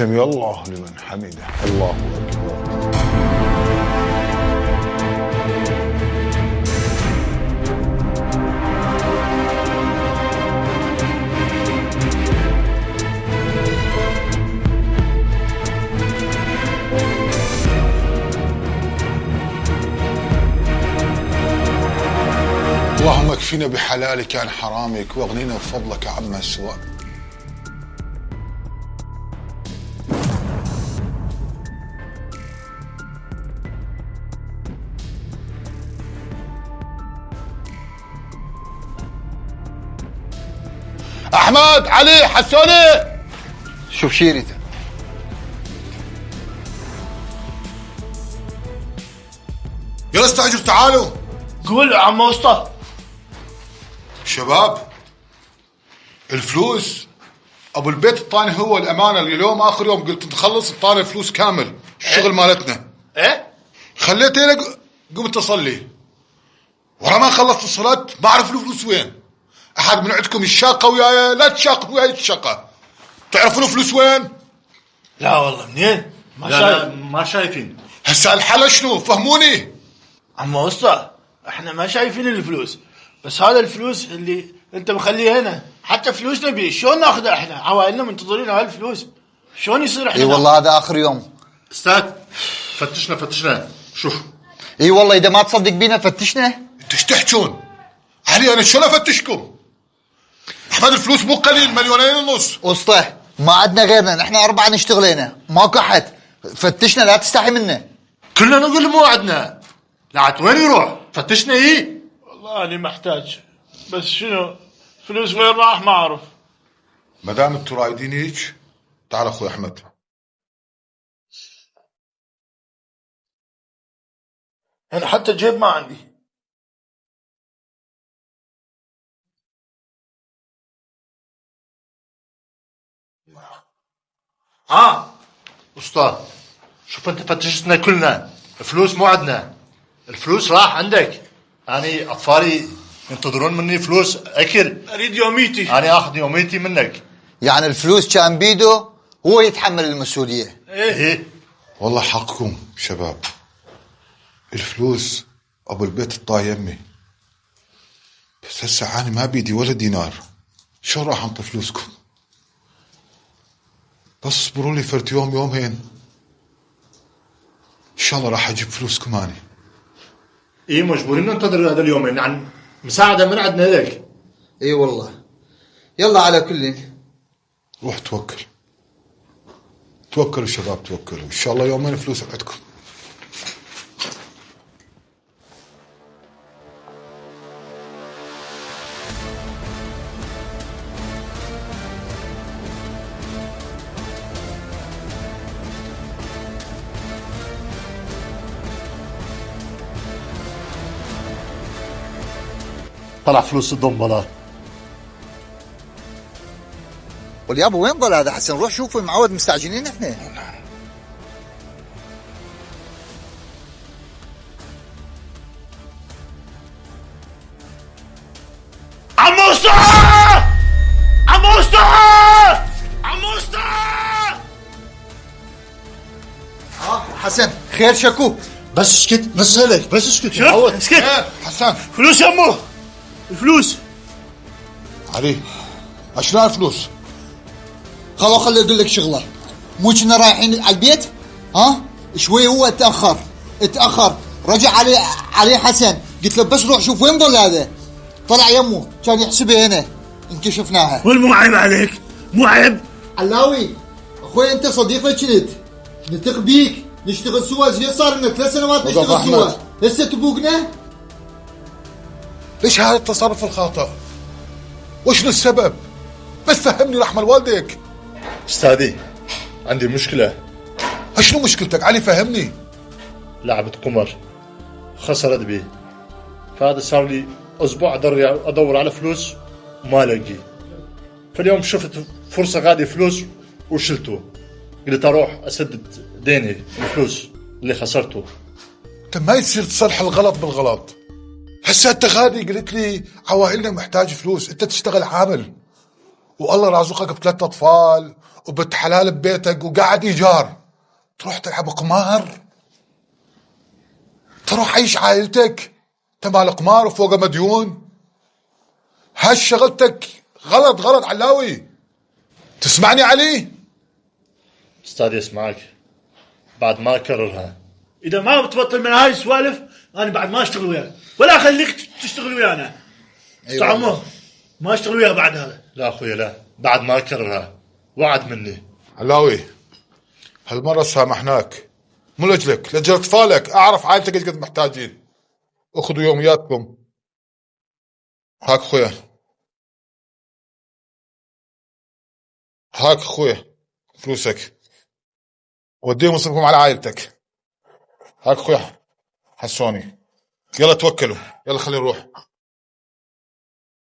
سمي الله لمن حمده. الله أكبر. اللهم اكفنا بحلالك عن حرامك واغننا بفضلك عما سواك. احمد، علي، حسوني، شوف شيرته. يلا استعجلوا تعالوا. قول يا عم وسطى. شباب، الفلوس ابو البيت الطاني هو الامانه اللي اليوم اخر يوم قلت نخلص الطاني الفلوس كامل الشغل مالتنا. ايه خليتني قمت اصلي ورا ما خلصت الصلاه ما اعرف الفلوس وين. احد من عندكم الشاقه وياي؟ لا تشاقوا وياي الشقه. تعرفون الفلوس وين؟ لا والله منين؟ ما شايفين. هسه الحل شنو؟ فهموني. عم وسطى، احنا ما شايفين الفلوس، بس هذا الفلوس اللي انت مخليه هنا حتى فلوسنا بيه، شلون ناخذها احنا؟ عوائلنا منتظرين هالفلوس، شلون يصير احنا؟ اي والله هذا اخر يوم. استاذ فتشنا شوف. اي والله اذا ما تصدق بينا فتشنا. انتوا ايش تحجون؟ علي انا شلون افتشكم؟ احمد الفلوس مو قليل، 2.5 مليون. اسطى ما عندنا غيرنا، نحن 4 نشتغل هنا، ماكو احد. فتشنا لا تستحي منا. كلنا نقول مو عندنا. لا وين يروح؟ فتشنا ايه؟ والله انا محتاج، بس شنو فلوس وين راح ما اعرف. ما دام انتوا رايدين هيك تعال اخوي احمد. انا حتى جيب ما عندي. استاذ شوف انت فتشتنا كلنا، الفلوس مو عندنا، الفلوس راح عندك. اني اطفالي ينتظرون مني فلوس اكل، اريد يوميتي. انا اخذ يوميتي منك. يعني الفلوس كان بيده، هو يتحمل المسؤوليه. ايه والله حقكم شباب، الفلوس ابو البيت الطاي يمي، بس هسه انا ما بيدي ولا دينار، شو راح انطي فلوسكم؟ بس اصبروا لي فرت يوم يومين ان شاء الله راح اجيب فلوسكم اني. ايه مجبورين ننتظر هذا اليومين عن مساعده من عندنا لك. اي والله. يلا على كل روح توكلوا شباب، توكلوا ان شاء الله يومين فلوس عندكم. طلع فلوس الضمبلات. واليابا وين ضل هذا حسن؟ روح شوفه، معود مستعجلين احنا. عم وسطى! عم وسطى! عم وسطى! حسن خير شكو؟ بس اسكت، بس هلك، بس اسكت. شوف اسكت. حسن فلوس يمه، الفلوس. علي اشلاء الفلوس. خلي اقول لك شغله، مو كنا رايحين على البيت؟ ها شوي هو اتاخر رجع علي حسن، قلت له بس روح شوف وين ضل هذا. طلع يمه كان يحسبها هنا، انكشفناها. والمو عيب عليك؟ مو عيب؟ علاوي اخوي انت صديقنا كنت، نثق بيك، نشتغل سوا، زين صار لنا 3 سنوات نشتغل سوا، هسه تبوقنا؟ ليش هذا التصرف الخاطئ؟ وشنو السبب؟ بس فهمني رحمة والديك. استاذي عندي مشكله. شنو مشكلتك علي؟ فهمني. لعبة قمر خسرت بي، فهذا صار لي اسبوع ادور على فلوس وما الاقي. فاليوم شفت فرصه غادي فلوس وشلته، قلت اروح اسدد ديني الفلوس اللي خسرته. انت ما يصير تصلح الغلط بالغلط. هسه انت غادي قلت لي عوائلنا محتاج فلوس، انت تشتغل عامل والله رازقك بثلاث اطفال وبنت حلال ببيتك وقاعد ايجار، تروح تلعب قمار؟ تروح عيش عائلتك تبع القمار وفوق مديون؟ هالشغلتك غلط غلط علاوي. تسمعني علي؟ استاذ يسمعك، بعد ما اكررها. اذا ما بتبطل من هاي السوالف انا بعد ما اشتغل وياك ولا اخليك تشتغل ويانا. أيوة. عمو ما اشتغل وياه بعد هذا. لا اخويا لا، بعد ما اكررها، وعد مني. علاوي هالمرة سامحناك، مو لاجلك، لاجل اطفالك. اعرف عائلتك ايش قد محتاجين. اخذوا يومياتكم. هاك اخويا، هاك اخويا فلوسك، وديهم وصرفهم على عائلتك. هاك اخويا حسوني، يلا توكلوا، يلا خلينا نروح.